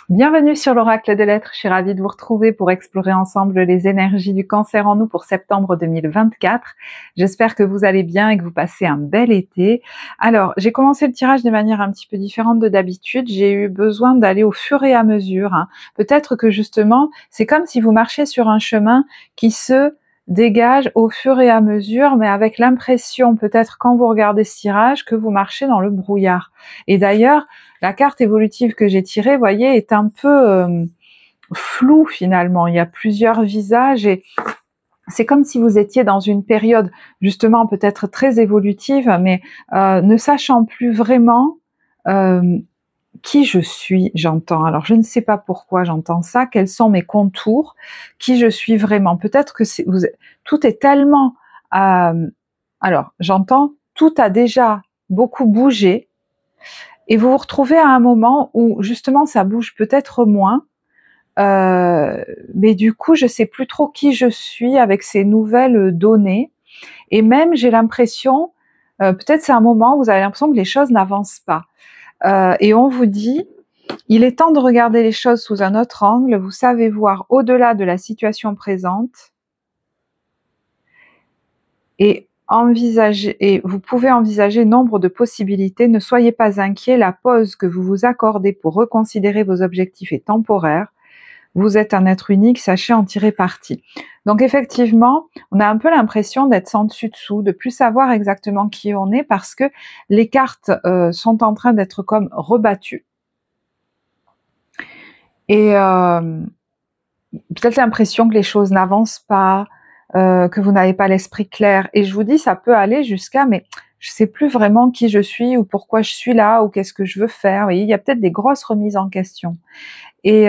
Bienvenue sur l'Oracle de l'Être, je suis ravie de vous retrouver pour explorer ensemble les énergies du Cancer en nous pour septembre 2024. J'espère que vous allez bien et que vous passez un bel été. Alors, j'ai commencé le tirage de manière un petit peu différente de d'habitude, j'ai eu besoin d'aller au fur et à mesure. Peut-être que justement, c'est comme si vous marchiez sur un chemin qui se dégage au fur et à mesure, mais avec l'impression, peut-être quand vous regardez ce tirage, que vous marchez dans le brouillard. Et d'ailleurs, la carte évolutive que j'ai tirée, vous voyez, est un peu floue finalement. Il y a plusieurs visages et c'est comme si vous étiez dans une période justement peut-être très évolutive, mais ne sachant plus vraiment qui je suis, j'entends. Alors je ne sais pas pourquoi j'entends ça, quels sont mes contours, qui je suis vraiment. Peut-être que tout est tellement... alors j'entends, tout a déjà beaucoup bougé, et vous vous retrouvez à un moment où justement ça bouge peut-être moins, mais du coup je sais plus trop qui je suis avec ces nouvelles données, et même j'ai l'impression, peut-être c'est un moment où vous avez l'impression que les choses n'avancent pas, et on vous dit, il est temps de regarder les choses sous un autre angle, vous savez voir au-delà de la situation présente, et vous pouvez envisager nombre de possibilités. Ne soyez pas inquiets, la pause que vous vous accordez pour reconsidérer vos objectifs est temporaire. Vous êtes un être unique, sachez en tirer parti. Donc effectivement, on a un peu l'impression d'être sans dessus-dessous, de plus savoir exactement qui on est, parce que les cartes sont en train d'être comme rebattues. Et peut-être l'impression que les choses n'avancent pas, que vous n'avez pas l'esprit clair, et je vous dis, ça peut aller jusqu'à, mais je sais plus vraiment qui je suis, ou pourquoi je suis là, ou qu'est-ce que je veux faire. Vous voyez, il y a peut-être des grosses remises en question, et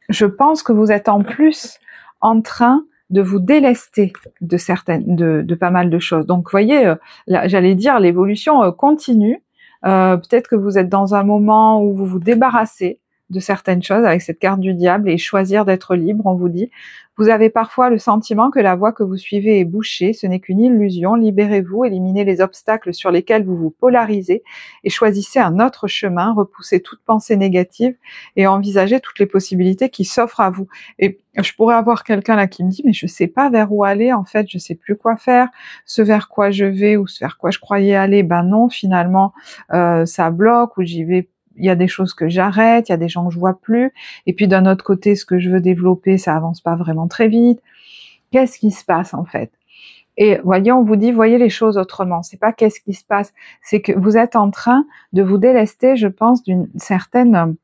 je pense que vous êtes en plus en train de vous délester de pas mal de choses. Donc vous voyez, j'allais dire, l'évolution continue. Peut-être que vous êtes dans un moment où vous vous débarrassez de certaines choses avec cette carte du diable et choisir d'être libre, on vous dit. Vous avez parfois le sentiment que la voie que vous suivez est bouchée, ce n'est qu'une illusion. Libérez-vous, éliminez les obstacles sur lesquels vous vous polarisez et choisissez un autre chemin, repoussez toute pensée négative et envisagez toutes les possibilités qui s'offrent à vous. Et je pourrais avoir quelqu'un là qui me dit, mais je sais pas vers où aller, en fait, je sais plus quoi faire, ce vers quoi je vais ou ce vers quoi je croyais aller, ben non, finalement, ça bloque, ou j'y vais. Il y a des choses que j'arrête, il y a des gens que je vois plus, et puis d'un autre côté, ce que je veux développer, ça avance pas vraiment très vite. Qu'est-ce qui se passe en fait? Et voyez, on vous dit, voyez les choses autrement. C'est pas qu'est-ce qui se passe, c'est que vous êtes en train de vous délester, je pense, d'une certaine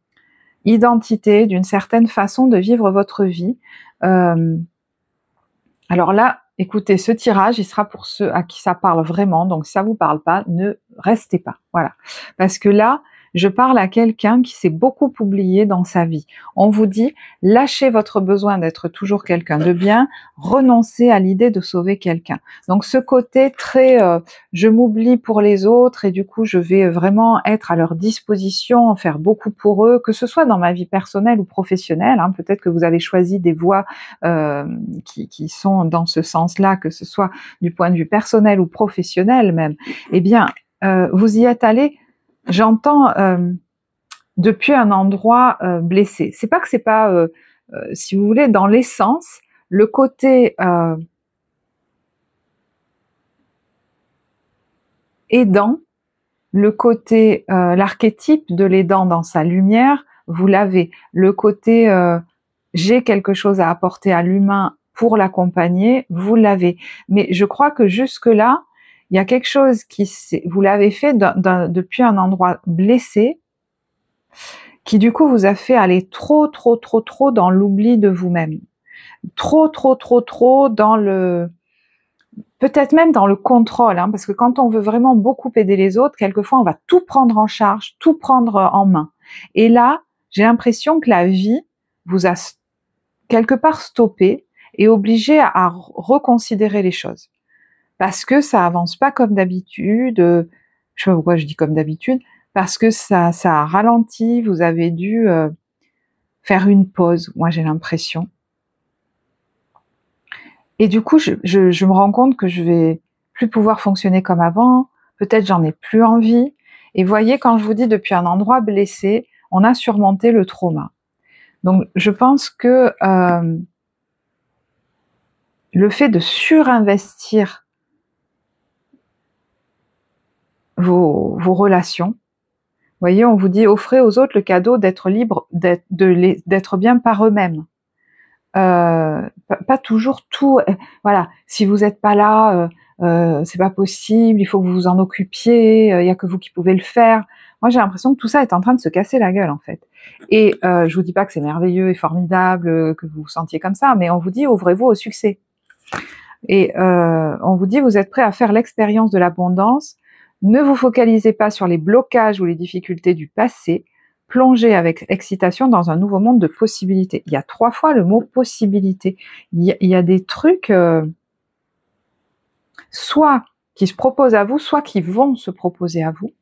identité, d'une certaine façon de vivre votre vie. Alors là, écoutez, ce tirage, il sera pour ceux à qui ça parle vraiment, donc si ça vous parle pas, ne restez pas, voilà. Parce que là, je parle à quelqu'un qui s'est beaucoup oublié dans sa vie. On vous dit, lâchez votre besoin d'être toujours quelqu'un de bien, renoncez à l'idée de sauver quelqu'un. Donc ce côté très, je m'oublie pour les autres et du coup je vais vraiment être à leur disposition, en faire beaucoup pour eux, que ce soit dans ma vie personnelle ou professionnelle, peut-être que vous avez choisi des voies qui sont dans ce sens-là, que ce soit du point de vue personnel ou professionnel même, eh bien, vous y êtes allé, j'entends, depuis un endroit blessé. C'est pas que c'est pas, si vous voulez, dans l'essence, le côté aidant, le côté, l'archétype de l'aidant dans sa lumière, vous l'avez. Le côté j'ai quelque chose à apporter à l'humain pour l'accompagner, vous l'avez. Mais je crois que jusque-là, il y a quelque chose vous l'avez fait depuis un endroit blessé, qui du coup vous a fait aller trop dans l'oubli de vous-même. Trop dans le... Peut-être même dans le contrôle, parce que quand on veut vraiment beaucoup aider les autres, quelquefois on va tout prendre en charge, tout prendre en main. Et là, j'ai l'impression que la vie vous a quelque part stoppé et obligé à reconsidérer les choses. Parce que ça avance pas comme d'habitude, je sais pas pourquoi je dis comme d'habitude, parce que ça a ralenti, vous avez dû faire une pause, moi j'ai l'impression. Et du coup, je me rends compte que je vais plus pouvoir fonctionner comme avant, peut-être j'en ai plus envie. Et voyez, quand je vous dis depuis un endroit blessé, on a surmonté le trauma. Donc je pense que le fait de surinvestir vos relations, vous voyez, on vous dit offrez aux autres le cadeau d'être libre, d'être bien par eux-mêmes. Pas toujours tout. Voilà, si vous n'êtes pas là, c'est pas possible. Il faut que vous vous en occupiez. Il y a que vous qui pouvez le faire. Moi, j'ai l'impression que tout ça est en train de se casser la gueule, en fait. Et je vous dis pas que c'est merveilleux et formidable, que vous vous sentiez comme ça, mais on vous dit ouvrez-vous au succès. Et on vous dit vous êtes prêt à faire l'expérience de l'abondance. Ne vous focalisez pas sur les blocages ou les difficultés du passé. Plongez avec excitation dans un nouveau monde de possibilités. Il y a 3 fois le mot possibilité. Il y a des trucs, soit qui se proposent à vous, soit qui vont se proposer à vous.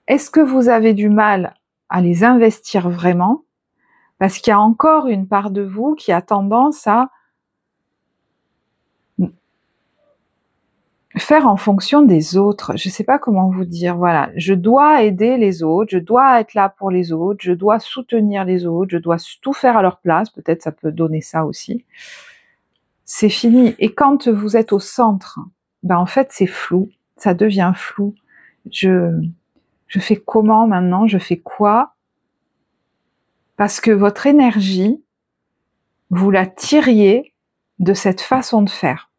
Est-ce que vous avez du mal à les investir vraiment? Parce qu'il y a encore une part de vous qui a tendance à faire en fonction des autres. Je ne sais pas comment vous dire. Voilà, je dois aider les autres, je dois être là pour les autres, je dois soutenir les autres, je dois tout faire à leur place. Peut-être ça peut donner ça aussi. C'est fini. Et quand vous êtes au centre, ben en fait c'est flou. Ça devient flou. Je fais comment maintenant? Je fais quoi? Parce que votre énergie, vous la tiriez de cette façon de faire.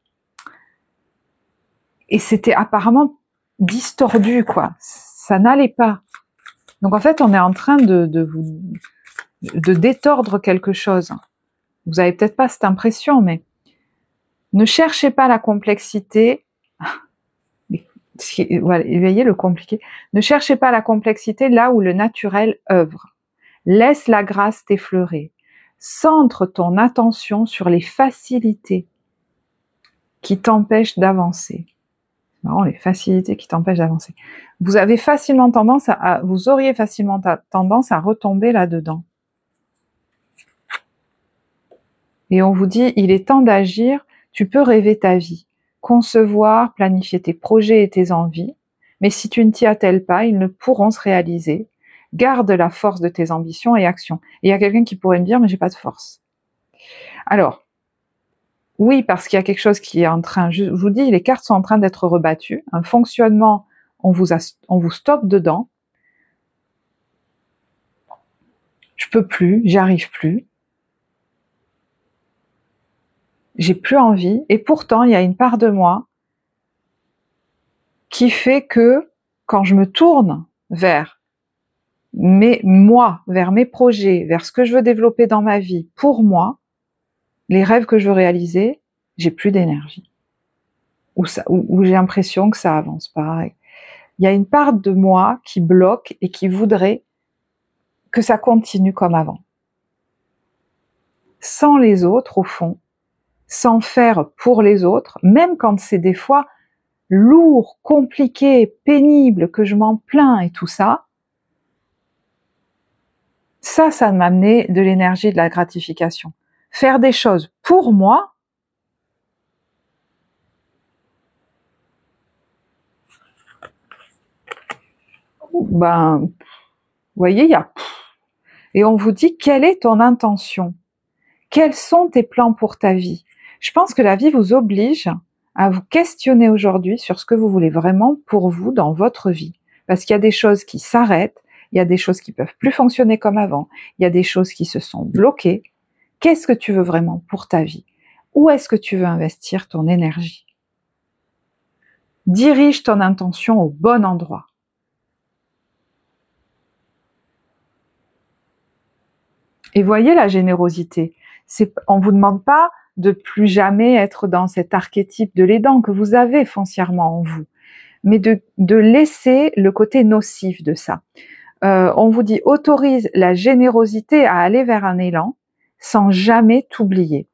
Et c'était apparemment distordu, quoi. Ça n'allait pas. Donc en fait, on est en train de détordre quelque chose. Vous avez peut-être pas cette impression, mais ne cherchez pas la complexité. Voilà, voyez le compliqué. Ne cherchez pas la complexité là où le naturel œuvre. Laisse la grâce t'effleurer. Centre ton attention sur les facilités qui t'empêchent d'avancer. Marrant, les facilités qui t'empêchent d'avancer. Vous auriez facilement tendance à retomber là-dedans. Et on vous dit, il est temps d'agir, tu peux rêver ta vie, concevoir, planifier tes projets et tes envies, mais si tu ne t'y attelles pas, ils ne pourront se réaliser. Garde la force de tes ambitions et actions. Et il y a quelqu'un qui pourrait me dire, mais j'ai pas de force. Alors, oui, parce qu'il y a quelque chose qui est en train, je vous dis, les cartes sont en train d'être rebattues. Un fonctionnement, on vous stoppe dedans. Je peux plus, j'y arrive plus. J'ai plus envie. Et pourtant, il y a une part de moi qui fait que quand je me tourne vers vers mes projets, vers ce que je veux développer dans ma vie, pour moi, les rêves que je veux réaliser, j'ai plus d'énergie. Ou j'ai l'impression que ça avance pas. Il y a une part de moi qui bloque et qui voudrait que ça continue comme avant. Sans les autres, au fond, sans faire pour les autres, même quand c'est des fois lourd, compliqué, pénible, que je m'en plains et tout ça, ça m'amenait de l'énergie, de la gratification. Faire des choses pour moi, ben, vous voyez, il y a... Et on vous dit, quelle est ton intention? Quels sont tes plans pour ta vie? Je pense que la vie vous oblige à vous questionner aujourd'hui sur ce que vous voulez vraiment pour vous dans votre vie. Parce qu'il y a des choses qui s'arrêtent, il y a des choses qui peuvent plus fonctionner comme avant, il y a des choses qui se sont bloquées. Qu'est-ce que tu veux vraiment pour ta vie? Où est-ce que tu veux investir ton énergie? Dirige ton intention au bon endroit. Et voyez la générosité. On vous demande pas de plus jamais être dans cet archétype de l'aidant que vous avez foncièrement en vous, mais de laisser le côté nocif de ça. On vous dit autorise la générosité à aller vers un élan sans jamais t'oublier.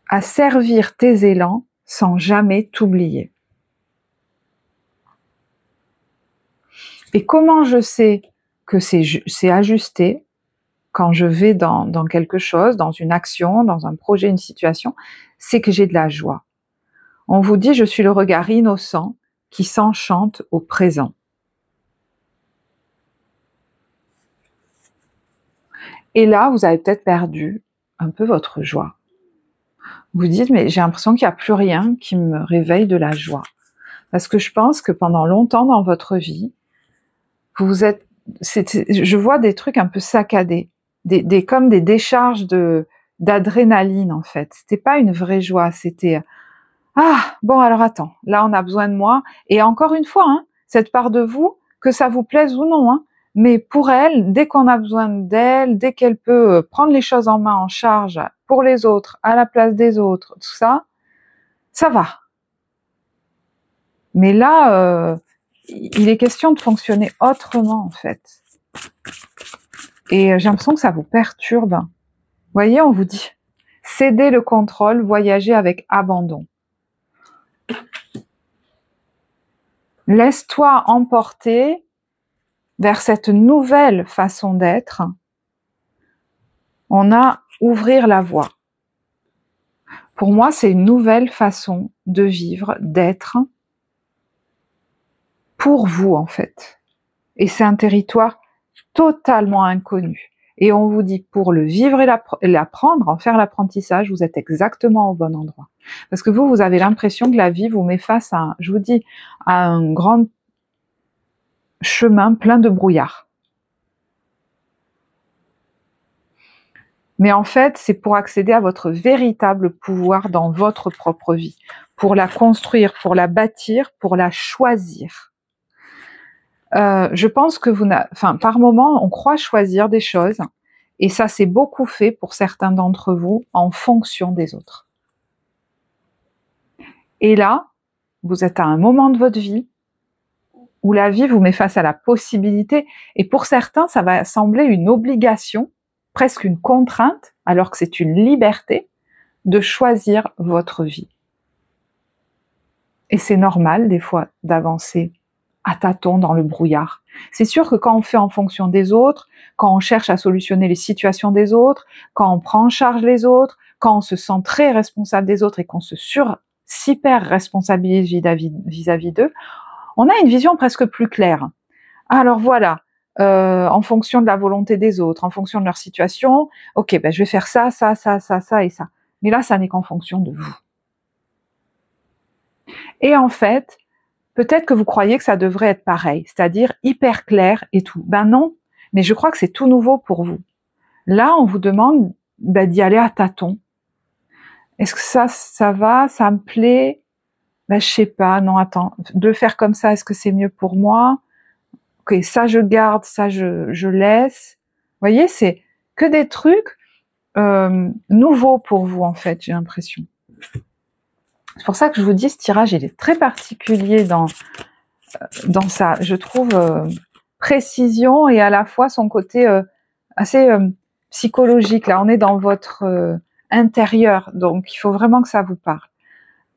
À servir tes élans sans jamais t'oublier. Et comment je sais que c'est ajusté quand je vais dans quelque chose, dans une action, dans un projet, une situation, c'est que j'ai de la joie. On vous dit, je suis le regard innocent qui s'enchante au présent. Et là, vous avez peut-être perdu un peu votre joie. Vous dites, mais j'ai l'impression qu'il n'y a plus rien qui me réveille de la joie. Parce que je pense que pendant longtemps dans votre vie, vous êtes, je vois des trucs un peu saccadés, comme des décharges d'adrénaline en fait. C'était pas une vraie joie, c'était bon alors attends, là on a besoin de moi. Et encore une fois, hein, cette part de vous, que ça vous plaise ou non, hein, mais pour elle, dès qu'on a besoin d'elle, dès qu'elle peut prendre les choses en main, en charge pour les autres, à la place des autres, tout ça, ça va. Mais là, il est question de fonctionner autrement en fait. Et j'ai l'impression que ça vous perturbe. Vous voyez, on vous dit, cédez le contrôle, voyagez avec abandon. Laisse-toi emporter vers cette nouvelle façon d'être. On a ouvrir la voie. Pour moi, c'est une nouvelle façon de vivre, d'être, pour vous en fait. Et c'est un territoire totalement inconnu. Et on vous dit, pour le vivre et l'apprendre, en faire l'apprentissage, vous êtes exactement au bon endroit. Parce que vous avez l'impression que la vie vous met face à, je vous dis, à un grand chemin plein de brouillard. Mais en fait, c'est pour accéder à votre véritable pouvoir dans votre propre vie, pour la construire, pour la bâtir, pour la choisir. Je pense que par moment, on croit choisir des choses, et ça c'est beaucoup fait pour certains d'entre vous en fonction des autres. Et là, vous êtes à un moment de votre vie où la vie vous met face à la possibilité, et pour certains, ça va sembler une obligation, presque une contrainte, alors que c'est une liberté de choisir votre vie. Et c'est normal, des fois, d'avancer à tâtons dans le brouillard. C'est sûr que quand on fait en fonction des autres, quand on cherche à solutionner les situations des autres, quand on prend en charge les autres, quand on se sent très responsable des autres et qu'on se super responsabilise vis-à-vis d'eux, on a une vision presque plus claire. Alors voilà, en fonction de la volonté des autres, en fonction de leur situation, ok, je vais faire ça et ça. Mais là, ça n'est qu'en fonction de vous. Et en fait, peut-être que vous croyez que ça devrait être pareil, c'est-à-dire hyper clair et tout. Ben non, mais je crois que c'est tout nouveau pour vous. Là, on vous demande d'y aller à tâtons. Est-ce que ça va, ça me plaît? Je sais pas, non, attends, de le faire comme ça, est-ce que c'est mieux pour moi? Ok, ça je garde, ça je laisse. Vous voyez, c'est que des trucs nouveaux pour vous en fait, j'ai l'impression. C'est pour ça que je vous dis, ce tirage, il est très particulier dans sa, je trouve, précision et à la fois son côté assez psychologique. Là, on est dans votre intérieur, donc il faut vraiment que ça vous parle.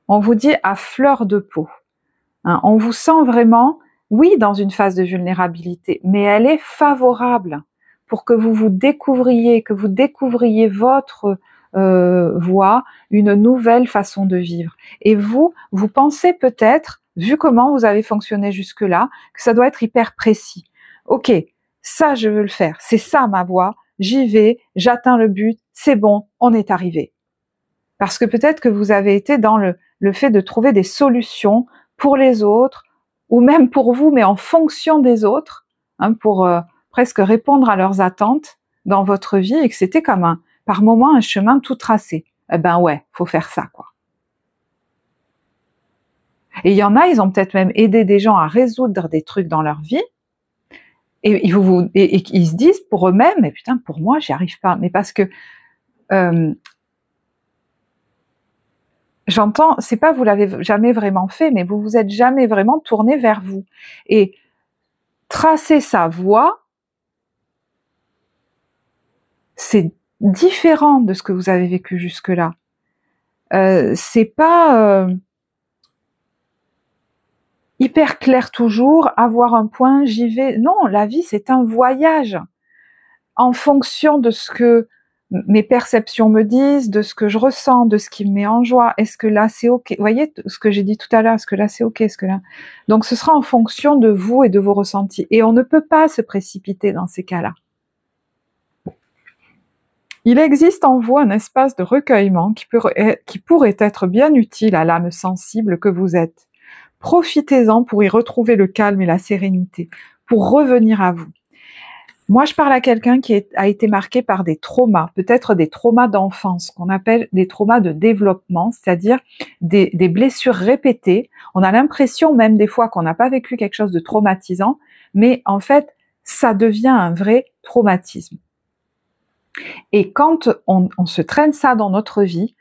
On vous dit à fleur de peau. Hein, on vous sent vraiment, oui, dans une phase de vulnérabilité, mais elle est favorable pour que vous découvriez votre voie, une nouvelle façon de vivre. Et vous pensez peut-être, vu comment vous avez fonctionné jusque-là, que ça doit être hyper précis. Ok, ça je veux le faire, c'est ça ma voie, j'y vais, j'atteins le but, c'est bon, on est arrivé. Parce que peut-être que vous avez été dans le fait de trouver des solutions pour les autres, ou même pour vous, mais en fonction des autres, hein, pour presque répondre à leurs attentes dans votre vie, et que c'était comme par moment un chemin tout tracé. Eh ben ouais, faut faire ça, quoi. Et il y en a, ils ont peut-être même aidé des gens à résoudre des trucs dans leur vie, et ils se disent pour eux-mêmes, mais putain, pour moi, j'y arrive pas. Mais parce que j'entends, c'est pas vous l'avez jamais vraiment fait, mais vous vous êtes jamais vraiment tourné vers vous. Et tracer sa voie, c'est différent de ce que vous avez vécu jusque-là. C'est pas hyper clair toujours, avoir un point, j'y vais. Non, la vie, c'est un voyage en fonction de ce que mes perceptions me disent, de ce que je ressens, de ce qui me met en joie. Est-ce que là c'est ok? Vous voyez ce que j'ai dit tout à l'heure, est-ce que là c'est ok? Est-ce que là... Donc ce sera en fonction de vous et de vos ressentis. Et on ne peut pas se précipiter dans ces cas-là. Il existe en vous un espace de recueillement qui pourrait être bien utile à l'âme sensible que vous êtes. Profitez-en pour y retrouver le calme et la sérénité, pour revenir à vous. Moi, je parle à quelqu'un qui a été marqué par des traumas, peut-être des traumas d'enfance, qu'on appelle des traumas de développement, c'est-à-dire des blessures répétées. On a l'impression même des fois qu'on n'a pas vécu quelque chose de traumatisant, mais en fait, ça devient un vrai traumatisme. Et quand on se traîne ça dans notre vie,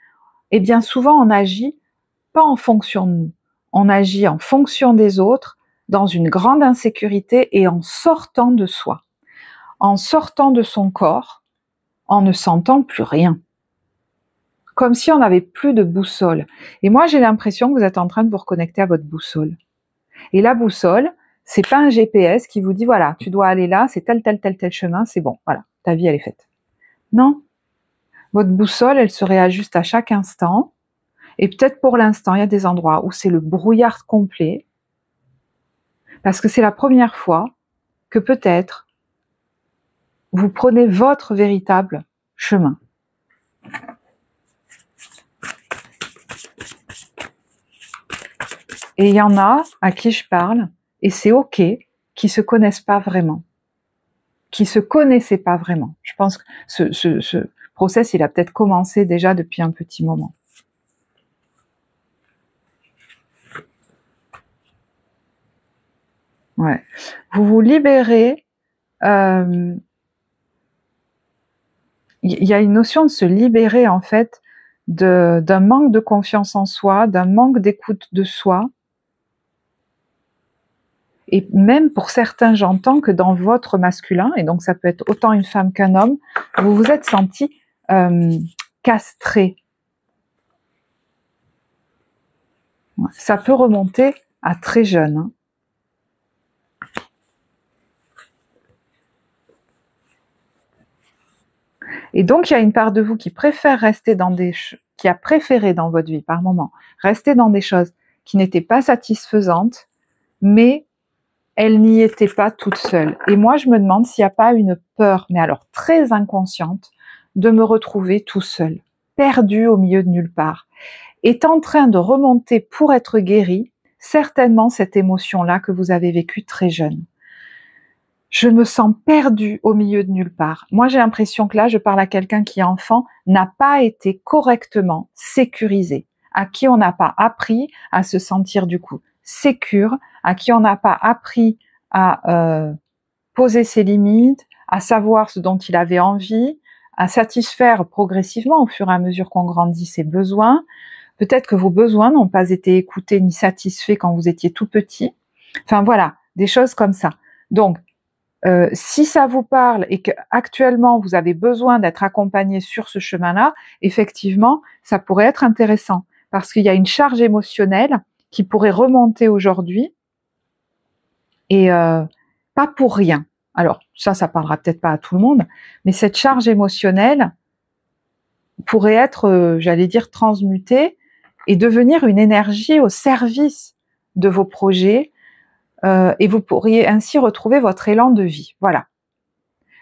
eh bien souvent on agit pas en fonction de nous, on agit en fonction des autres, dans une grande insécurité et en sortant de soi, en sortant de son corps, en ne sentant plus rien. Comme si on n'avait plus de boussole. Et moi j'ai l'impression que vous êtes en train de vous reconnecter à votre boussole. Et la boussole, c'est pas un GPS qui vous dit voilà, tu dois aller là, c'est tel chemin, c'est bon, voilà, ta vie elle est faite. Non, votre boussole, elle se réajuste à chaque instant. Et peut-être pour l'instant, il y a des endroits où c'est le brouillard complet. Parce que c'est la première fois que peut-être vous prenez votre véritable chemin. Et il y en a à qui je parle, et c'est ok, qui se connaissent pas vraiment. Qui se connaissaient pas vraiment. Je pense que ce process, il a peut-être commencé déjà depuis un petit moment. Ouais. Vous vous libérez. Il y a une notion de se libérer en fait d'un manque de confiance en soi, d'un manque d'écoute de soi. Et même pour certains, j'entends que dans votre masculin, et donc ça peut être autant une femme qu'un homme, vous vous êtes senti castré. Ça peut remonter à très jeune. Hein. Et donc il y a une part de vous qui préfère rester dans qui a préféré dans votre vie par moment rester dans des choses qui n'étaient pas satisfaisantes, mais elle n'y était pas toute seule. Et moi, je me demande s'il n'y a pas une peur, mais alors très inconsciente, de me retrouver tout seul, perdu au milieu de nulle part, est en train de remonter pour être guéri, certainement cette émotion-là que vous avez vécue très jeune. Je me sens perdue au milieu de nulle part. Moi, j'ai l'impression que là, je parle à quelqu'un qui, enfant, n'a pas été correctement sécurisé, à qui on n'a pas appris à se sentir du coup sécure, à qui on n'a pas appris à poser ses limites, à savoir ce dont il avait envie, à satisfaire progressivement au fur et à mesure qu'on grandit ses besoins. Peut-être que vos besoins n'ont pas été écoutés ni satisfaits quand vous étiez tout petit. Enfin voilà, des choses comme ça. Donc, si ça vous parle et qu'actuellement vous avez besoin d'être accompagné sur ce chemin-là, effectivement, ça pourrait être intéressant parce qu'il y a une charge émotionnelle qui pourrait remonter aujourd'hui et pas pour rien. Alors ça parlera peut-être pas à tout le monde, mais cette charge émotionnelle pourrait être, j'allais dire, transmutée et devenir une énergie au service de vos projets, et vous pourriez ainsi retrouver votre élan de vie. Voilà.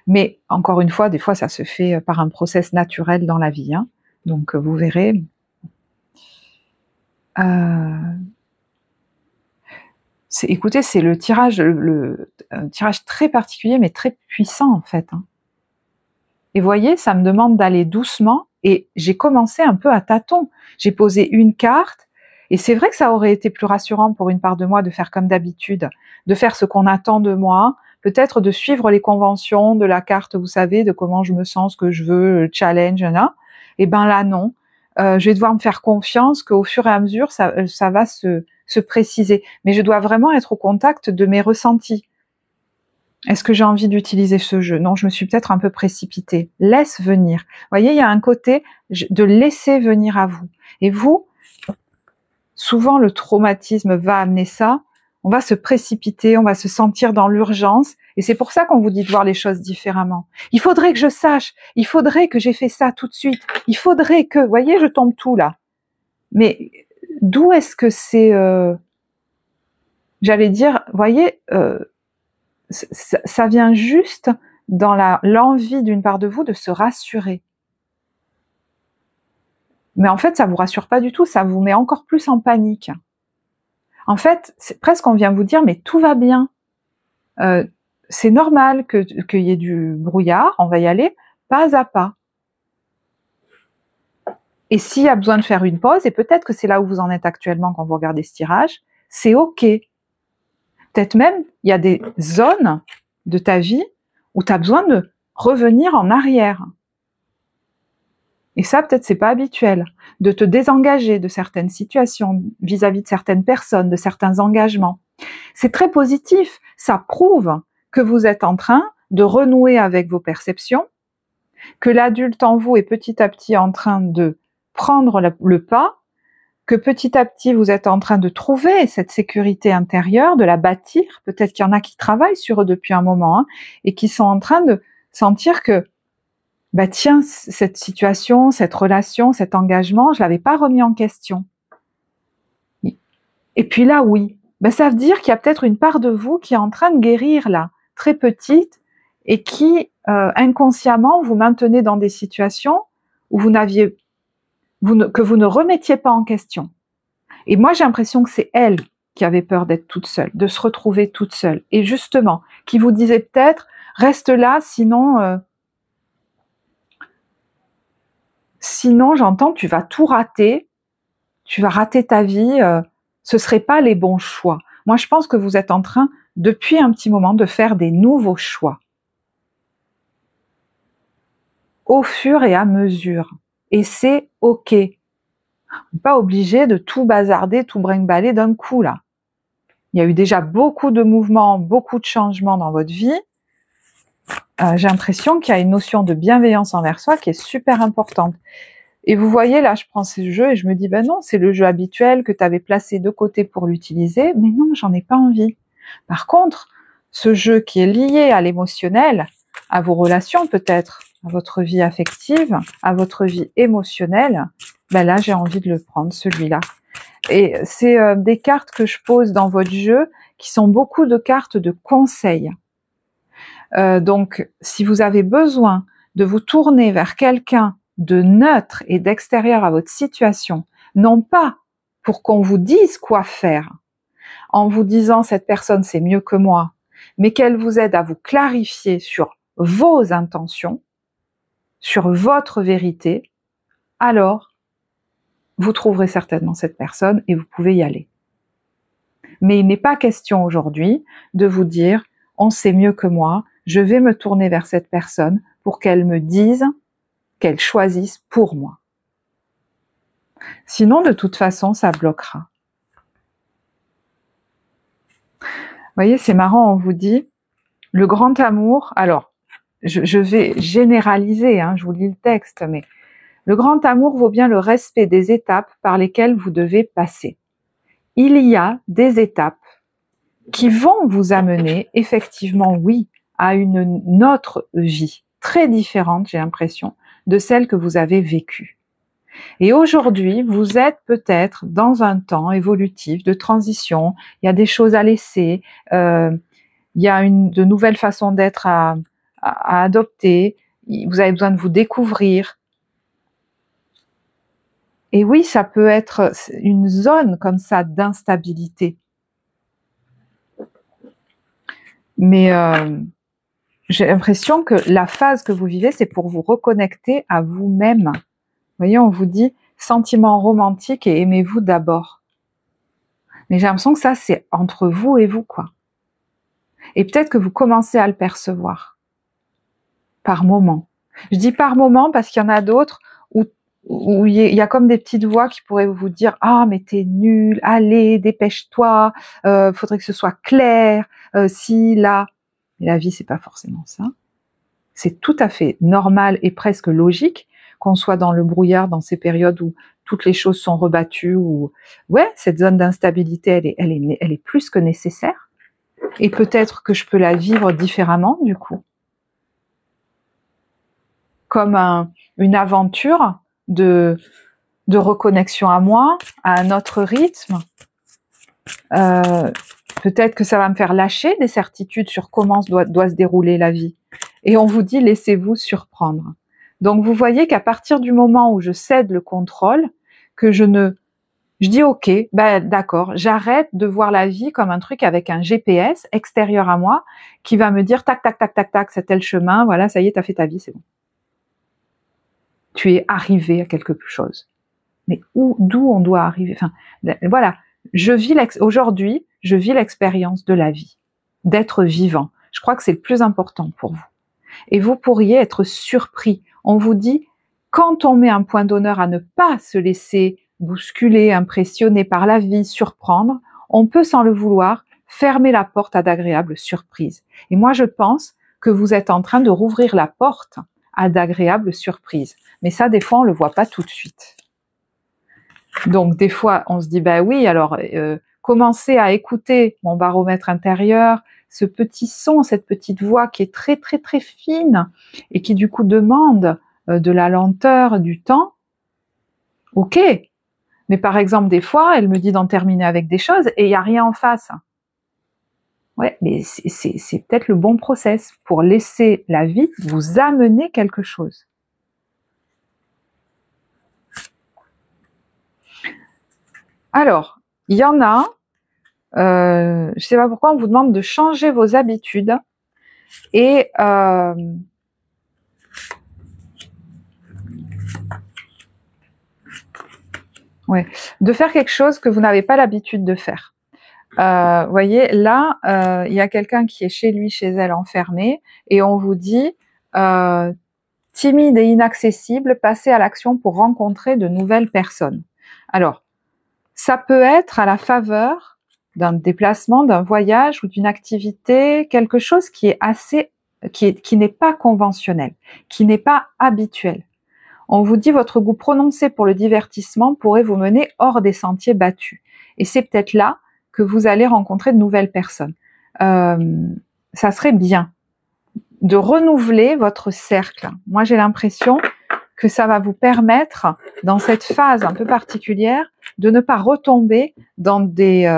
Mais encore une fois, des fois, ça se fait par un process naturel dans la vie. Hein. Donc, vous verrez. Écoutez, c'est le tirage, un tirage très particulier, mais très puissant en fait. Hein. Et voyez, ça me demande d'aller doucement. Et j'ai commencé un peu à tâtons. J'ai posé une carte. Et c'est vrai que ça aurait été plus rassurant pour une part de moi de faire comme d'habitude, de faire ce qu'on attend de moi, peut-être de suivre les conventions de la carte, vous savez, de comment je me sens, ce que je veux, le challenge, là. Et ben là, non. Je vais devoir me faire confiance qu'au fur et à mesure, ça va se préciser. Mais je dois vraiment être au contact de mes ressentis. Est-ce que j'ai envie d'utiliser ce jeu? Non, je me suis peut-être un peu précipitée. Laisse venir. Vous voyez, il y a un côté de laisser venir à vous. Et vous, souvent, le traumatisme va amener ça. On va se précipiter, on va se sentir dans l'urgence Et c'est pour ça qu'on vous dit de voir les choses différemment. Il faudrait que je sache, il faudrait que j'ai fait ça tout de suite, il faudrait que, vous voyez, je tombe tout là. Mais d'où est-ce que c'est, j'allais dire, vous voyez, ça vient juste dans l'envie d'une part de vous de se rassurer. Mais en fait, ça vous rassure pas du tout, ça vous met encore plus en panique. En fait, c'est presque on vient vous dire, mais tout va bien. C'est normal qu'il y ait du brouillard, on va y aller pas à pas. Et s'il y a besoin de faire une pause, et peut-être que c'est là où vous en êtes actuellement quand vous regardez ce tirage, c'est ok. Peut-être même, il y a des zones de ta vie où tu as besoin de revenir en arrière. Et ça, peut-être, c'est pas habituel. De te désengager de certaines situations vis-à-vis de certaines personnes, de certains engagements. C'est très positif. Ça prouve que vous êtes en train de renouer avec vos perceptions, que l'adulte en vous est petit à petit en train de prendre le pas, que petit à petit vous êtes en train de trouver cette sécurité intérieure, de la bâtir. Peut-être qu'il y en a qui travaillent sur eux depuis un moment, et qui sont en train de sentir que bah tiens, cette situation, cette relation, cet engagement, je l'avais pas remis en question. Et puis là, oui, ça veut dire qu'il y a peut-être une part de vous qui est en train de guérir là, très petite, et qui inconsciemment vous maintenez dans des situations où que vous ne remettiez pas en question. Et moi, j'ai l'impression que c'est elle qui avait peur d'être toute seule, de se retrouver toute seule, et justement, qui vous disait peut-être reste là, sinon j'entends, tu vas tout rater, tu vas rater ta vie, ce serait pas les bons choix. Moi, je pense que vous êtes en train, depuis un petit moment, de faire des nouveaux choix. Au fur et à mesure. Et c'est ok. On n'est pas obligé de tout bazarder, tout brinque-baller d'un coup, là. Il y a eu déjà beaucoup de mouvements, beaucoup de changements dans votre vie. J'ai l'impression qu'il y a une notion de bienveillance envers soi qui est super importante. Et vous voyez, là, je prends ce jeu et je me dis, ben non, c'est le jeu habituel que tu avais placé de côté pour l'utiliser, mais non, j'en ai pas envie. Par contre, ce jeu qui est lié à l'émotionnel, à vos relations peut-être, à votre vie affective, à votre vie émotionnelle, ben là, j'ai envie de le prendre, celui-là. Et c'est des cartes que je pose dans votre jeu qui sont beaucoup de cartes de conseils. Donc, si vous avez besoin de vous tourner vers quelqu'un de neutre et d'extérieur à votre situation, non pas pour qu'on vous dise quoi faire, en vous disant cette personne c'est mieux que moi, mais qu'elle vous aide à vous clarifier sur vos intentions, sur votre vérité, alors vous trouverez certainement cette personne et vous pouvez y aller. Mais il n'est pas question aujourd'hui de vous dire on sait mieux que moi, je vais me tourner vers cette personne pour qu'elle me dise, qu'elle choisisse pour moi. Sinon, de toute façon, ça bloquera. Vous voyez, c'est marrant, on vous dit, le grand amour, alors, je vais généraliser, je vous lis le texte, mais le grand amour vaut bien le respect des étapes par lesquelles vous devez passer. Il y a des étapes qui vont vous amener, effectivement, oui, à une autre vie, très différente, j'ai l'impression, de celle que vous avez vécue. Et aujourd'hui, vous êtes peut-être dans un temps évolutif de transition, il y a des choses à laisser, il y a de nouvelles façons d'être à adopter, vous avez besoin de vous découvrir. Et oui, ça peut être une zone comme ça d'instabilité. Mais j'ai l'impression que la phase que vous vivez, c'est pour vous reconnecter à vous-même. Vous voyez, on vous dit sentiment romantique et aimez-vous d'abord. Mais j'ai l'impression que ça, c'est entre vous et vous, quoi. Et peut-être que vous commencez à le percevoir. Par moment. Je dis par moment parce qu'il y en a d'autres où il y a comme des petites voix qui pourraient vous dire « Ah, mais t'es nul, allez, dépêche-toi, faudrait que ce soit clair, si, là... » Mais la vie, c'est pas forcément ça. C'est tout à fait normal et presque logique qu'on soit dans le brouillard dans ces périodes où toutes les choses sont rebattues, où ouais, cette zone d'instabilité, elle est plus que nécessaire. et peut-être que je peux la vivre différemment du coup, comme une aventure de reconnexion à moi, à un autre rythme. Peut-être que ça va me faire lâcher des certitudes sur comment doit se dérouler la vie. Et on vous dit, laissez-vous surprendre. Donc vous voyez qu'à partir du moment où je cède le contrôle, que je dis ok, ben d'accord, j'arrête de voir la vie comme un truc avec un GPS extérieur à moi qui va me dire tac tac tac tac tac, c'est tel chemin, voilà, ça y est, t'as fait ta vie, c'est bon. Tu es arrivé à quelque chose. Mais d'où on doit arriver? Enfin, voilà. Aujourd'hui, je vis l'expérience de la vie, d'être vivant. Je crois que c'est le plus important pour vous. Et vous pourriez être surpris. On vous dit, quand on met un point d'honneur à ne pas se laisser bousculer, impressionner par la vie, surprendre, on peut sans le vouloir fermer la porte à d'agréables surprises. Et moi, je pense que vous êtes en train de rouvrir la porte à d'agréables surprises. Mais ça, des fois, on le voit pas tout de suite. Donc, des fois, on se dit, bah oui, alors, commencez à écouter mon baromètre intérieur, ce petit son, cette petite voix qui est très, très, très fine et qui, du coup, demande de la lenteur, du temps. Ok. Mais par exemple, des fois, elle me dit d'en terminer avec des choses et il n'y a rien en face. Ouais, mais c'est peut-être le bon process pour laisser la vie vous amener quelque chose. Alors, il y en a, je ne sais pas pourquoi, on vous demande de changer vos habitudes et de faire quelque chose que vous n'avez pas l'habitude de faire. Vous voyez, là, il y a quelqu'un qui est chez lui, chez elle, enfermé, et on vous dit timide et inaccessible, passez à l'action pour rencontrer de nouvelles personnes. Alors, ça peut être à la faveur d'un déplacement, d'un voyage ou d'une activité, quelque chose qui est qui n'est pas conventionnel, qui n'est pas habituel. On vous dit votre goût prononcé pour le divertissement pourrait vous mener hors des sentiers battus. Et c'est peut-être là que vous allez rencontrer de nouvelles personnes. Ça serait bien de renouveler votre cercle. Moi, j'ai l'impression que ça va vous permettre, dans cette phase un peu particulière, de ne pas retomber dans des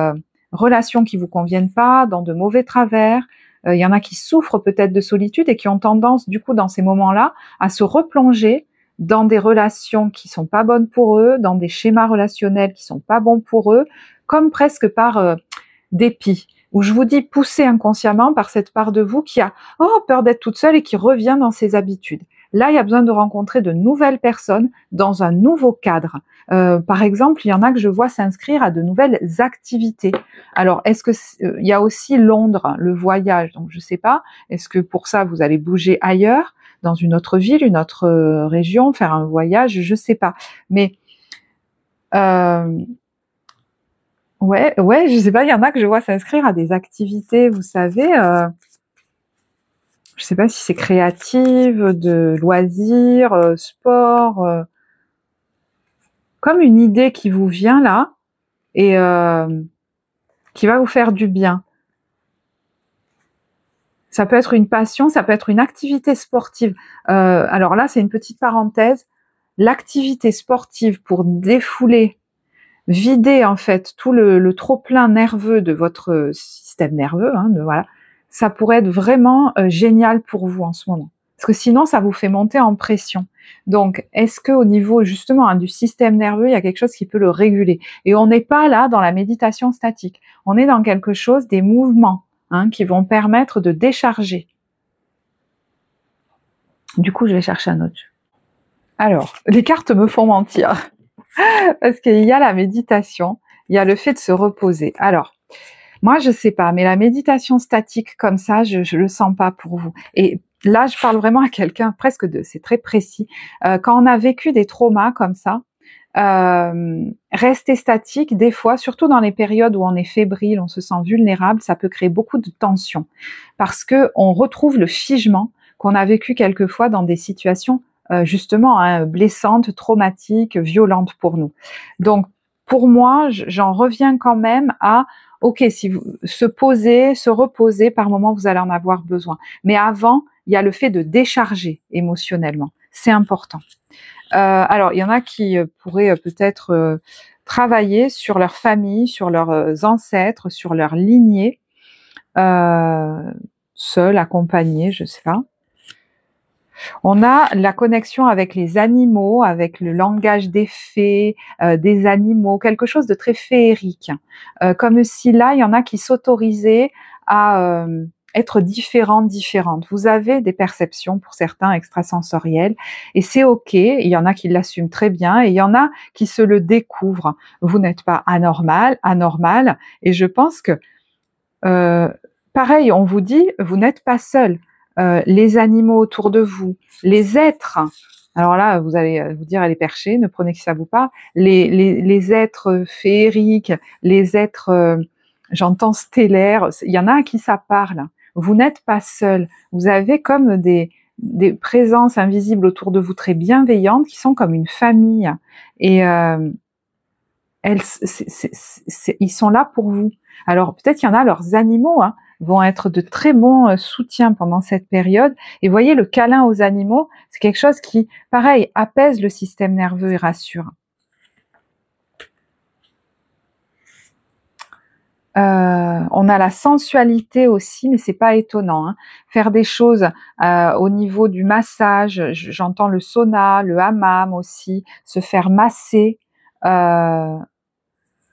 relations qui vous conviennent pas, dans de mauvais travers. Il y en a qui souffrent peut-être de solitude et qui ont tendance, du coup, dans ces moments-là, à se replonger dans des relations qui sont pas bonnes pour eux, dans des schémas relationnels qui sont pas bons pour eux, comme presque par dépit, où je vous dis poussé inconsciemment par cette part de vous qui a peur d'être toute seule et qui revient dans ses habitudes. Là, il y a besoin de rencontrer de nouvelles personnes dans un nouveau cadre. Par exemple, il y en a que je vois s'inscrire à de nouvelles activités. Alors, est-ce que il y a aussi Londres, le voyage, donc je sais pas. Est-ce que pour ça vous allez bouger ailleurs, dans une autre ville, une autre région, faire un voyage, je sais pas. Mais ouais, je sais pas, il y en a que je vois s'inscrire à des activités, vous savez, je sais pas si c'est créative, de loisirs, sport, comme une idée qui vous vient là et qui va vous faire du bien. Ça peut être une passion, ça peut être une activité sportive. Alors là, c'est une petite parenthèse. L'activité sportive pour défouler, vider en fait tout le trop-plein nerveux de votre système nerveux, voilà, ça pourrait être vraiment génial pour vous en ce moment. Parce que sinon, ça vous fait monter en pression. Donc, est-ce qu'au niveau justement du système nerveux, il y a quelque chose qui peut le réguler? Et on n'est pas là dans la méditation statique. On est dans quelque chose, des mouvements qui vont permettre de décharger. Du coup, je vais chercher un autre jeu. Alors, les cartes me font mentir. Parce qu'il y a la méditation, il y a le fait de se reposer. Alors, moi, je sais pas, mais la méditation statique comme ça, je le sens pas pour vous. Et là, je parle vraiment à quelqu'un c'est très précis. Quand on a vécu des traumas comme ça, rester statique, des fois, surtout dans les périodes où on est fébrile, on se sent vulnérable, ça peut créer beaucoup de tension. Parce que on retrouve le figement qu'on a vécu quelquefois dans des situations justement blessantes, traumatiques, violentes pour nous. Donc, pour moi, j'en reviens quand même à ok, si vous se poser, se reposer, par moment vous allez en avoir besoin. Mais avant, il y a le fait de décharger émotionnellement. C'est important. Alors, il y en a qui pourraient peut-être travailler sur leur famille, sur leurs ancêtres, sur leur lignée, seuls, accompagnés, je sais pas. On a la connexion avec les animaux, avec le langage des fées, des animaux, quelque chose de très féerique. Comme si là, il y en a qui s'autorisaient à être différentes. Vous avez des perceptions, pour certains, extrasensorielles, et c'est ok. Il y en a qui l'assument très bien, et il y en a qui se le découvrent. Vous n'êtes pas anormal, et je pense que pareil, on vous dit, vous n'êtes pas seul. Les animaux autour de vous, les êtres. Alors là, vous allez vous dire, elle est perchée, ne prenez que ça vous parle. Les êtres féeriques, les êtres, j'entends stellaires, il y en a à qui ça parle. Vous n'êtes pas seul. Vous avez comme des présences invisibles autour de vous très bienveillantes qui sont comme une famille. Et ils sont là pour vous. Alors peut-être qu'il y en a, leurs animaux vont être de très bons soutiens pendant cette période. Et voyez, le câlin aux animaux, c'est quelque chose qui, pareil, apaise le système nerveux et rassure. On a la sensualité aussi, mais c'est pas étonnant. Faire des choses au niveau du massage, j'entends le sauna, le hammam aussi, se faire masser,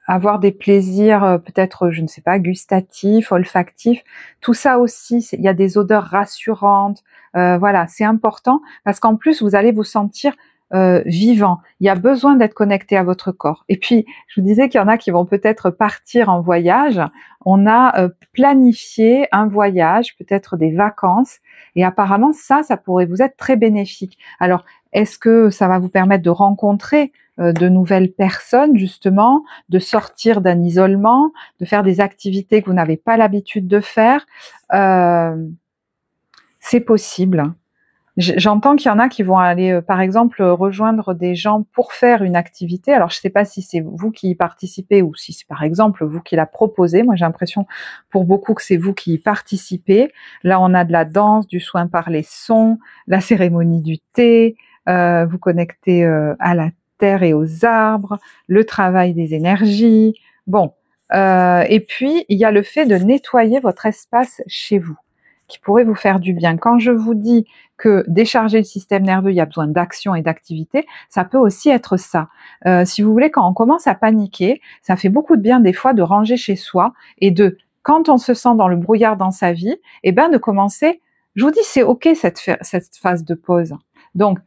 avoir des plaisirs peut-être, je ne sais pas, gustatifs, olfactifs, tout ça aussi, il y a des odeurs rassurantes, voilà, c'est important parce qu'en plus vous allez vous sentir vivant. Il y a besoin d'être connecté à votre corps. Et puis, je vous disais qu'il y en a qui vont peut-être partir en voyage. On a planifié un voyage, peut-être des vacances, et apparemment ça pourrait vous être très bénéfique. Alors, est-ce que ça va vous permettre de rencontrer de nouvelles personnes, justement, de sortir d'un isolement, de faire des activités que vous n'avez pas l'habitude de faire? C'est possible. J'entends qu'il y en a qui vont aller, par exemple, rejoindre des gens pour faire une activité. Alors, je ne sais pas si c'est vous qui y participez ou si c'est, par exemple, vous qui la proposez. Moi, j'ai l'impression, pour beaucoup, que c'est vous qui y participez. Là, on a de la danse, du soin par les sons, la cérémonie du thé, vous connectez à la terre et aux arbres, le travail des énergies. Bon, et puis, il y a le fait de nettoyer votre espace chez vous, qui pourrait vous faire du bien. Quand je vous dis que décharger le système nerveux, il y a besoin d'action et d'activité, ça peut aussi être ça. Si vous voulez, quand on commence à paniquer, ça fait beaucoup de bien des fois de ranger chez soi et de, quand on se sent dans le brouillard dans sa vie, eh ben de commencer, je vous dis, c'est ok cette phase de pause. Donc,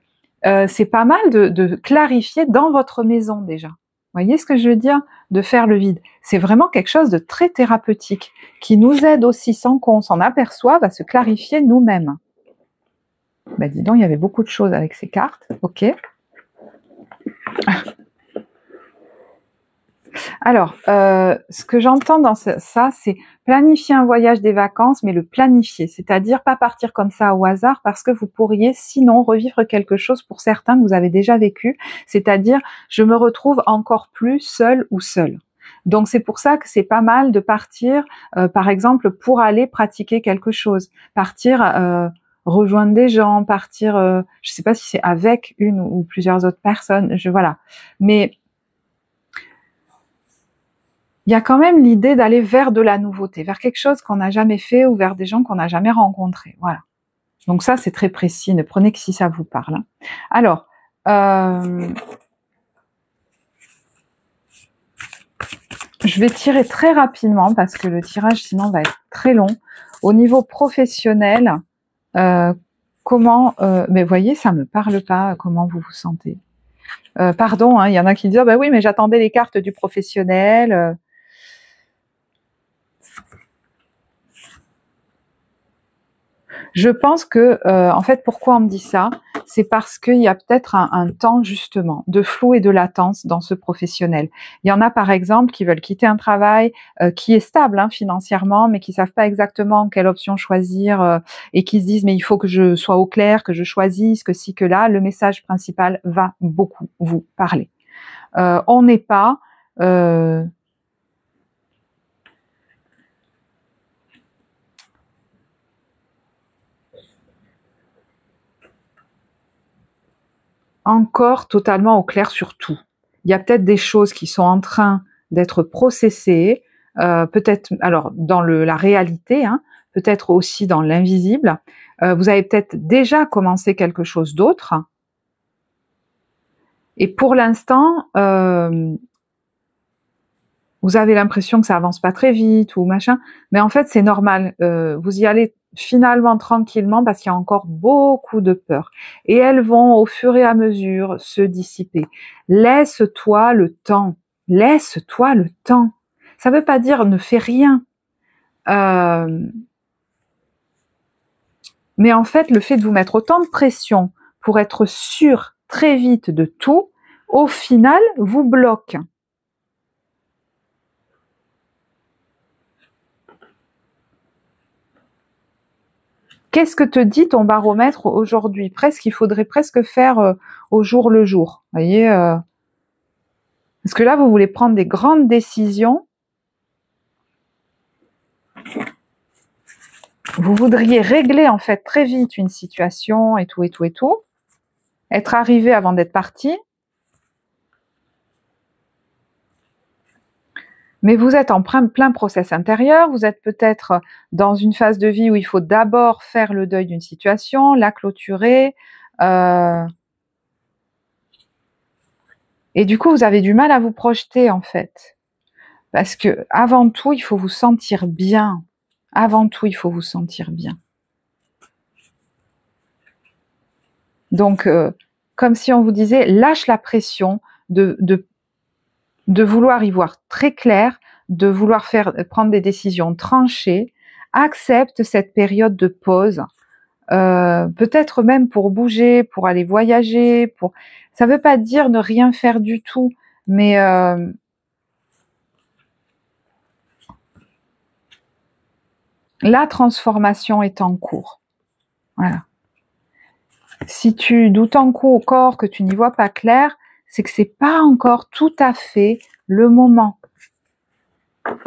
c'est pas mal de clarifier dans votre maison déjà. Vous voyez ce que je veux dire? De faire le vide. C'est vraiment quelque chose de très thérapeutique qui nous aide aussi, sans qu'on s'en aperçoive, à se clarifier nous-mêmes. Ben dis donc, il y avait beaucoup de choses avec ces cartes. Ok. Alors, ce que j'entends dans ça, c'est planifier un voyage, des vacances, mais le planifier, c'est-à-dire pas partir comme ça au hasard, parce que vous pourriez sinon revivre quelque chose pour certains que vous avez déjà vécu, c'est-à-dire je me retrouve encore plus seule ou seul. Donc c'est pour ça que c'est pas mal de partir, par exemple, pour aller pratiquer quelque chose, partir rejoindre des gens, partir, je sais pas si c'est avec une ou plusieurs autres personnes, voilà. Mais il y a quand même l'idée d'aller vers de la nouveauté, vers quelque chose qu'on n'a jamais fait ou vers des gens qu'on n'a jamais rencontrés. Voilà. Donc ça, c'est très précis. Ne prenez que si ça vous parle. Alors, je vais tirer très rapidement parce que le tirage, sinon, va être très long. Au niveau professionnel, comment... mais voyez, ça me parle pas, comment vous vous sentez. Pardon, il y en a qui disent, bah oui, mais j'attendais les cartes du professionnel. Je pense que, en fait, pourquoi on me dit ça? C'est parce qu'il y a peut-être un temps, justement, de flou et de latence dans ce professionnel. Il y en a, par exemple, qui veulent quitter un travail qui est stable financièrement, mais qui savent pas exactement quelle option choisir et qui se disent, mais il faut que je sois au clair, que je choisisse, que ci, que là. Le message principal va beaucoup vous parler. On n'est pas... encore totalement au clair sur tout. Il y a peut-être des choses qui sont en train d'être processées, peut-être alors dans la réalité, hein, peut-être aussi dans l'invisible. Vous avez peut-être déjà commencé quelque chose d'autre. Et pour l'instant, vous avez l'impression que ça avance pas très vite ou machin, mais en fait c'est normal. Vous y allez finalement tranquillement parce qu'il y a encore beaucoup de peurs et elles vont au fur et à mesure se dissiper. Laisse-toi le temps. Laisse-toi le temps. Ça veut pas dire ne fais rien. Mais en fait, le fait de vous mettre autant de pression pour être sûr très vite de tout, au final, vous bloque. Qu'est-ce que te dit ton baromètre aujourd'hui? Presque, il faudrait presque faire au jour le jour. Vous voyez, parce que là, vous voulez prendre des grandes décisions. Vous voudriez régler en fait très vite une situation et tout et tout et tout. Être arrivé avant d'être parti. Mais vous êtes en plein process intérieur, vous êtes peut-être dans une phase de vie où il faut d'abord faire le deuil d'une situation, la clôturer, et du coup vous avez du mal à vous projeter en fait. Parce que avant tout, il faut vous sentir bien. Avant tout, il faut vous sentir bien. Donc, comme si on vous disait, lâche la pression de vouloir y voir très clair, de vouloir prendre des décisions tranchées, accepte cette période de pause, peut-être même pour bouger, pour aller voyager, ça veut pas dire ne rien faire du tout, mais la transformation est en cours. Voilà. Si tu doutes encore que tu n'y vois pas clair, c'est que c'est pas encore tout à fait le moment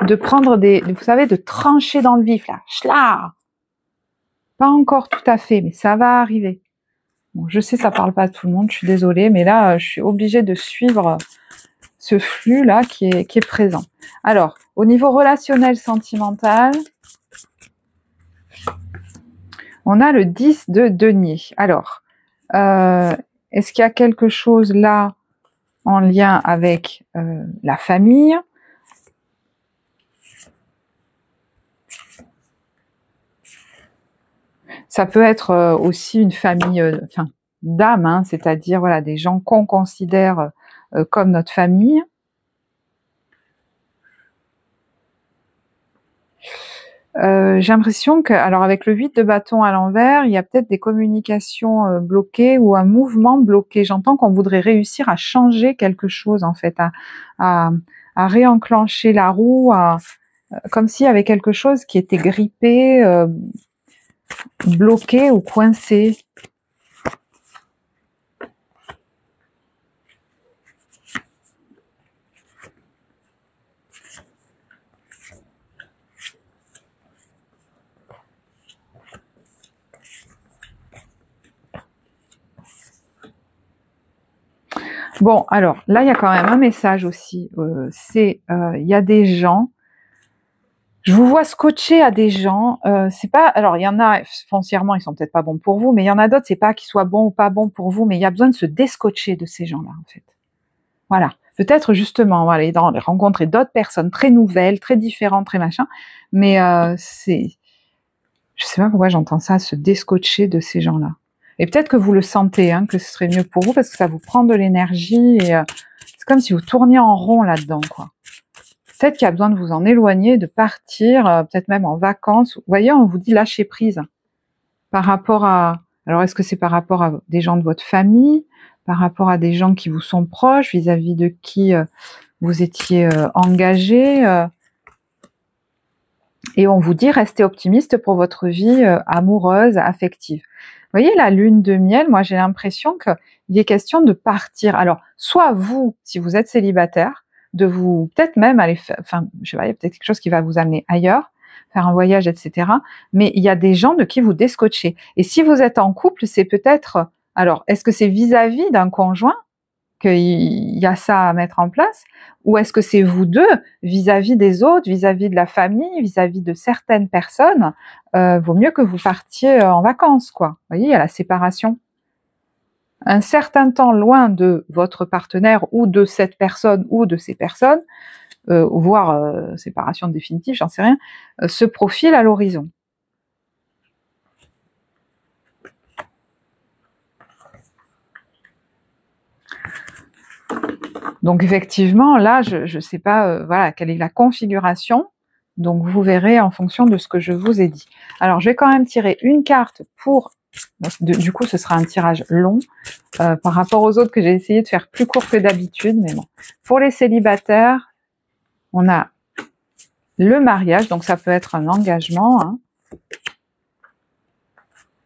de prendre vous savez, de trancher dans le vif, là. Schla! Pas encore tout à fait, mais ça va arriver. Bon, je sais, ça parle pas à tout le monde, je suis désolée, mais là, je suis obligée de suivre ce flux-là qui est présent. Alors, au niveau relationnel, sentimental, on a le 10 de denier. Alors, est-ce qu'il y a quelque chose là en lien avec la famille? Ça peut être aussi une famille, d'âme, hein, c'est-à-dire voilà des gens qu'on considère comme notre famille. J'ai l'impression que, alors avec le 8 de bâton à l'envers, il y a peut-être des communications bloquées ou un mouvement bloqué. J'entends qu'on voudrait réussir à changer quelque chose en fait, à réenclencher la roue, comme s'il y avait quelque chose qui était grippé, bloqué ou coincé. Bon, alors là, il y a quand même un message aussi. Il y a des gens. Je vous vois scotcher à des gens. C'est pas. Alors, il y en a foncièrement, ils sont peut-être pas bons pour vous, mais il y en a d'autres. C'est pas qu'ils soient bons ou pas bons pour vous, mais il y a besoin de se déscotcher de ces gens-là, en fait. Voilà. Peut-être justement, aller rencontrer d'autres personnes très nouvelles, très différentes, très machin. Mais je sais pas pourquoi j'entends ça, se déscotcher de ces gens-là. Et peut-être que vous le sentez, hein, que ce serait mieux pour vous parce que ça vous prend de l'énergie et c'est comme si vous tourniez en rond là-dedans, quoi. Peut-être qu'il y a besoin de vous en éloigner, de partir, peut-être même en vacances. Vous voyez, on vous dit lâcher prise par rapport à. Alors, est-ce que c'est par rapport à des gens de votre famille, par rapport à des gens qui vous sont proches, vis-à-vis de qui vous étiez engagé et on vous dit restez optimiste pour votre vie amoureuse, affective. Vous voyez, la lune de miel, moi j'ai l'impression qu'il est question de partir. Alors, soit vous, si vous êtes célibataire, de vous peut-être même aller faire, enfin, je sais pas, il y a peut-être quelque chose qui va vous amener ailleurs, faire un voyage, etc. Mais il y a des gens de qui vous déscotchez. Et si vous êtes en couple, c'est peut-être Alors, est-ce que c'est vis-à-vis d'un conjoint qu'il y a ça à mettre en place, ou est-ce que c'est vous deux, vis-à-vis des autres, vis-à-vis de la famille, vis-à-vis de certaines personnes, vaut mieux que vous partiez en vacances, quoi. Vous voyez, il y a la séparation. Un certain temps loin de votre partenaire, ou de cette personne, ou de ces personnes, voire séparation définitive, j'en sais rien, se profile à l'horizon. Donc effectivement, là, je sais pas, voilà, quelle est la configuration. Donc vous verrez en fonction de ce que je vous ai dit. Alors je vais quand même tirer une carte pour. Du coup, ce sera un tirage long par rapport aux autres que j'ai essayé de faire plus court que d'habitude, mais bon. Pour les célibataires, on a le mariage, donc ça peut être un engagement, hein.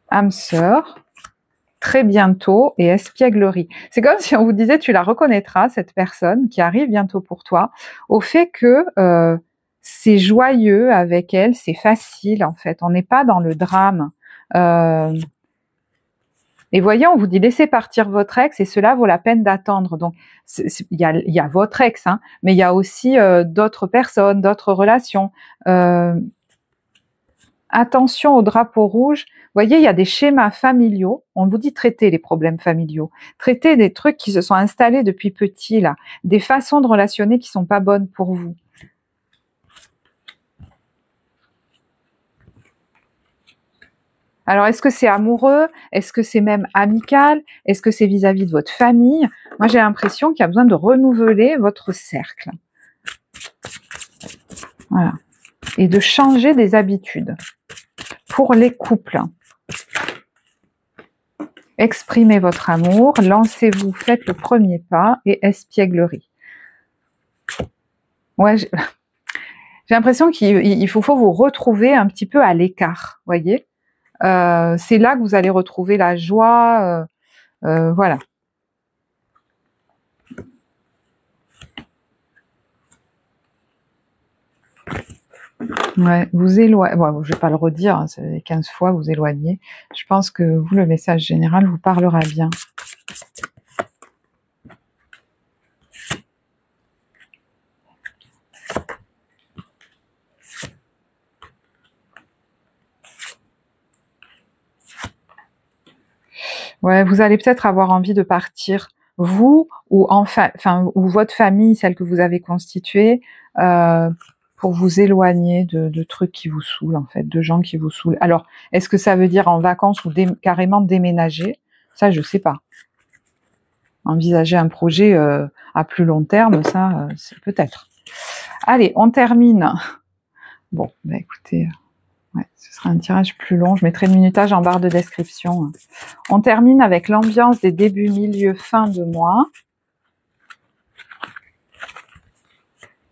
Âme sœur, très bientôt, et espièglerie. C'est comme si on vous disait, tu la reconnaîtras, cette personne qui arrive bientôt pour toi, au fait que c'est joyeux avec elle, c'est facile en fait, on n'est pas dans le drame. Et voyez, on vous dit laissez partir votre ex et cela vaut la peine d'attendre. Donc il y a votre ex, hein, mais il y a aussi d'autres personnes, d'autres relations. Attention au drapeau rouge. Vous voyez, il y a des schémas familiaux. On vous dit traiter les problèmes familiaux, traiter des trucs qui se sont installés depuis petit là, des façons de relationner qui sont pas bonnes pour vous. Alors, est-ce que c'est amoureux? Est-ce que c'est même amical? Est-ce que c'est vis-à-vis de votre famille? Moi, j'ai l'impression qu'il y a besoin de renouveler votre cercle. Voilà. Et de changer des habitudes. Pour les couples. Exprimez votre amour, lancez-vous, faites le premier pas et espièglerie. Ouais, j'ai l'impression qu'il faut vous retrouver un petit peu à l'écart, voyez. C'est là que vous allez retrouver la joie, voilà. Ouais, vous éloignez, bon, je vais pas le redire, hein, c'est 15 fois vous éloignez. Je pense que vous, le message général vous parlera bien. Ouais, vous allez peut-être avoir envie de partir, vous, ou ou votre famille, celle que vous avez constituée, pour vous éloigner de trucs qui vous saoulent, en fait, de gens qui vous saoulent. Alors, est-ce que ça veut dire en vacances ou carrément déménager? Ça, je sais pas. Envisager un projet à plus long terme, ça, c'est peut-être. Allez, on termine. Bon, bah écoutez, ouais, ce sera un tirage plus long. Je mettrai le minutage en barre de description. On termine avec l'ambiance des débuts, milieu, fin de mois.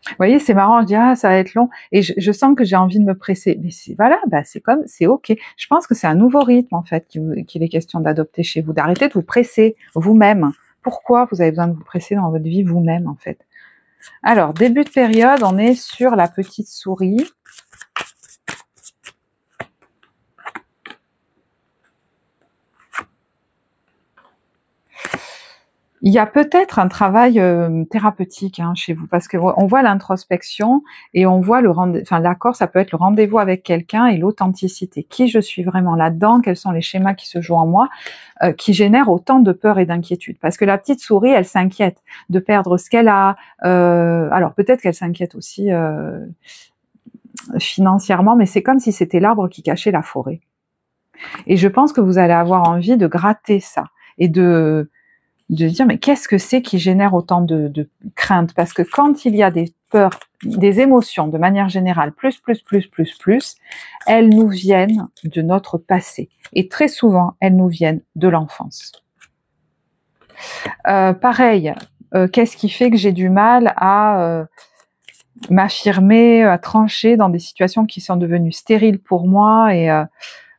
Vous voyez, c'est marrant, je dis, ah, ça va être long, et je sens que j'ai envie de me presser. Mais c'est, voilà, bah, c'est ok. Je pense que c'est un nouveau rythme, en fait, qu'il est question d'adopter chez vous, d'arrêter de vous presser vous-même. Pourquoi vous avez besoin de vous presser dans votre vie vous-même, en fait? Alors, début de période, on est sur la petite souris. Il y a peut-être un travail thérapeutique chez vous, parce que on voit l'introspection et on voit l'accord, ça peut être le rendez-vous avec quelqu'un et l'authenticité. Qui je suis vraiment là-dedans? Quels sont les schémas qui se jouent en moi, qui génèrent autant de peur et d'inquiétude? Parce que la petite souris, elle s'inquiète de perdre ce qu'elle a. Alors peut-être qu'elle s'inquiète aussi financièrement, mais c'est comme si c'était l'arbre qui cachait la forêt. Et je pense que vous allez avoir envie de gratter ça et de dire mais qu'est-ce que c'est qui génère autant de crainte? Parce que quand il y a des peurs, des émotions de manière générale, plus, elles nous viennent de notre passé. Et très souvent, elles nous viennent de l'enfance. Pareil, qu'est-ce qui fait que j'ai du mal à m'affirmer, à trancher dans des situations qui sont devenues stériles pour moi et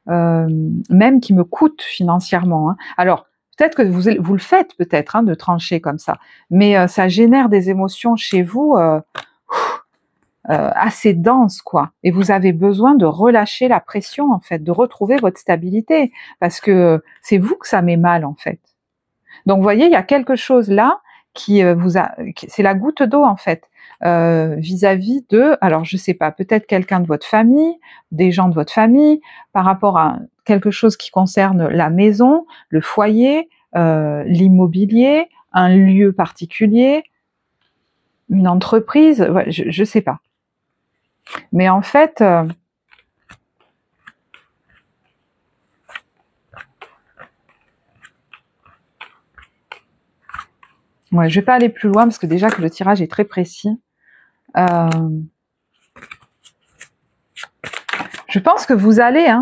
même qui me coûtent financièrement, Alors, peut-être que vous le faites peut-être, de trancher comme ça, mais ça génère des émotions chez vous assez dense, quoi. Et vous avez besoin de relâcher la pression, en fait, de retrouver votre stabilité, parce que c'est vous que ça met mal, en fait. Donc, vous voyez, il y a quelque chose là qui c'est la goutte d'eau, en fait, vis-à-vis de, alors je sais pas, peut-être quelqu'un de votre famille, des gens de votre famille, par rapport à quelque chose qui concerne la maison, le foyer, l'immobilier, un lieu particulier, une entreprise, ouais, je sais pas. Mais en fait, ouais, je vais pas aller plus loin parce que déjà que le tirage est très précis. Je pense que vous allez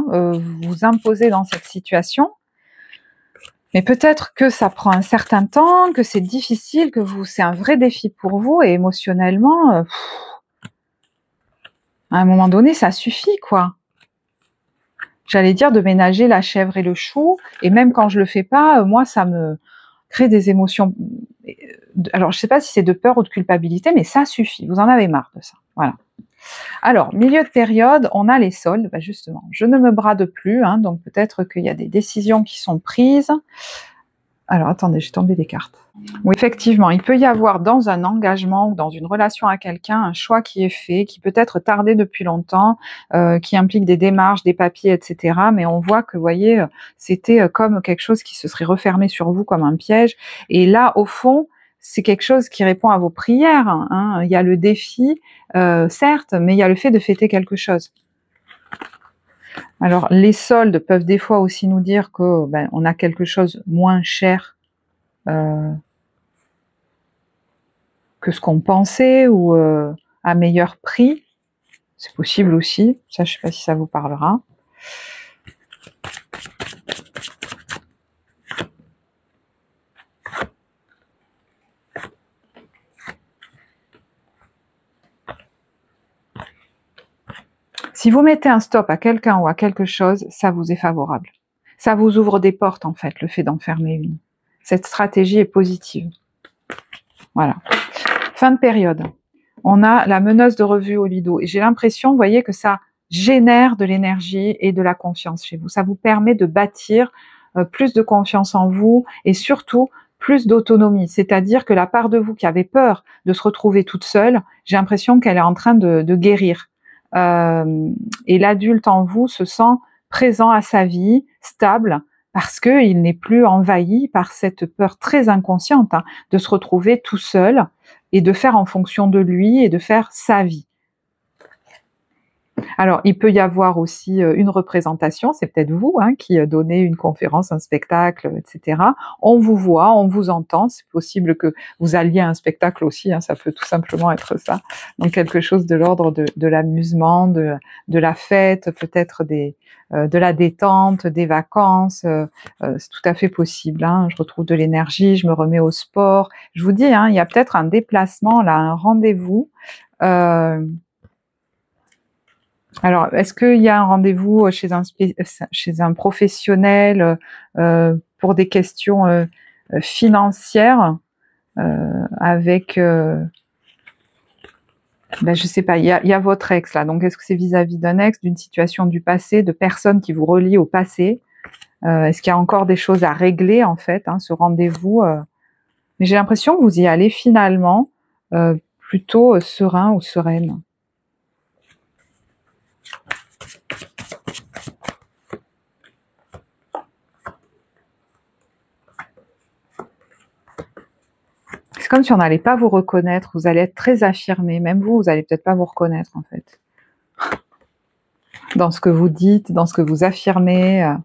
vous imposer dans cette situation, mais peut-être que ça prend un certain temps, que c'est difficile, que c'est un vrai défi pour vous et émotionnellement, à un moment donné, ça suffit, quoi. J'allais dire de ménager la chèvre et le chou, et même quand je le fais pas, moi, ça me crée des émotions. Alors, je sais pas si c'est de peur ou de culpabilité, mais ça suffit. Vous en avez marre de ça. Voilà. Alors, milieu de période, on a les soldes. Bah justement, je ne me brade plus, donc peut-être qu'il y a des décisions qui sont prises. Alors, attendez, j'ai tombé des cartes. Oui, effectivement, il peut y avoir dans un engagement ou dans une relation à quelqu'un un choix qui est fait, qui peut être tardé depuis longtemps, qui implique des démarches, des papiers, etc. Mais on voit que, vous voyez, c'était comme quelque chose qui se serait refermé sur vous comme un piège. Et là, au fond, c'est quelque chose qui répond à vos prières. Il y a le défi, certes, mais il y a le fait de fêter quelque chose. Alors, les soldes peuvent des fois aussi nous dire que on a quelque chose moins cher que ce qu'on pensait ou à meilleur prix. C'est possible aussi. Ça, je sais pas si ça vous parlera. Si vous mettez un stop à quelqu'un ou à quelque chose, ça vous est favorable. Ça vous ouvre des portes, en fait, le fait d'en fermer une. Cette stratégie est positive. Voilà. Fin de période. On a la meneuse de revue au lido. Et j'ai l'impression, vous voyez, que ça génère de l'énergie et de la confiance chez vous. Ça vous permet de bâtir plus de confiance en vous et surtout plus d'autonomie. C'est-à-dire que la part de vous qui avait peur de se retrouver toute seule, j'ai l'impression qu'elle est en train de guérir. Et l'adulte en vous se sent présent à sa vie, stable, parce qu'il n'est plus envahi par cette peur très inconsciente de se retrouver tout seul et de faire en fonction de lui et de faire sa vie. Alors, il peut y avoir aussi une représentation, c'est peut-être vous qui donnez une conférence, un spectacle, etc. On vous voit, on vous entend, c'est possible que vous alliez à un spectacle aussi, ça peut tout simplement être ça. Donc quelque chose de l'ordre de l'amusement, de la fête, peut-être de la détente, des vacances, c'est tout à fait possible. Je retrouve de l'énergie, je me remets au sport. Je vous dis, il y a peut-être un déplacement, là, un rendez-vous. Alors, est-ce qu'il y a un rendez-vous chez un professionnel pour des questions financières avec, je sais pas, il y a votre ex là. Donc, est-ce que c'est vis-à-vis d'un ex, d'une situation du passé, de personnes qui vous relient au passé? Est-ce qu'il y a encore des choses à régler en fait, ce rendez-vous Mais j'ai l'impression que vous y allez finalement plutôt serein ou sereine. C'est comme si on n'allait pas vous reconnaître, vous allez être très affirmé, même vous allez peut-être pas vous reconnaître en fait. Dans ce que vous dites, dans ce que vous affirmez.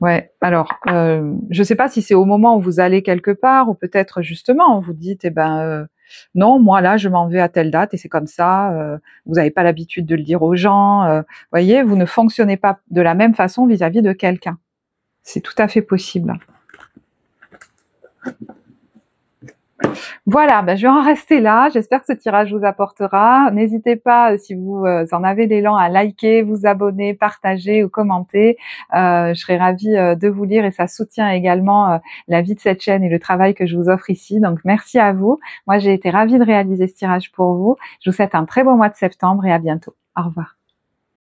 Ouais, alors, je sais pas si c'est au moment où vous allez quelque part, ou peut-être justement, vous dites, non, moi là, je m'en vais à telle date et c'est comme ça, vous n'avez pas l'habitude de le dire aux gens, voyez, vous ne fonctionnez pas de la même façon vis-à-vis de quelqu'un. C'est tout à fait possible. Voilà. Voilà, ben, je vais en rester là. J'espère que ce tirage vous apportera. N'hésitez pas, si vous en avez l'élan, à liker, vous abonner, partager ou commenter. Je serai ravie de vous lire et ça soutient également la vie de cette chaîne et le travail que je vous offre ici. Donc merci à vous. Moi, j'ai été ravie de réaliser ce tirage pour vous. Je vous souhaite un très beau mois de septembre et à bientôt. Au revoir.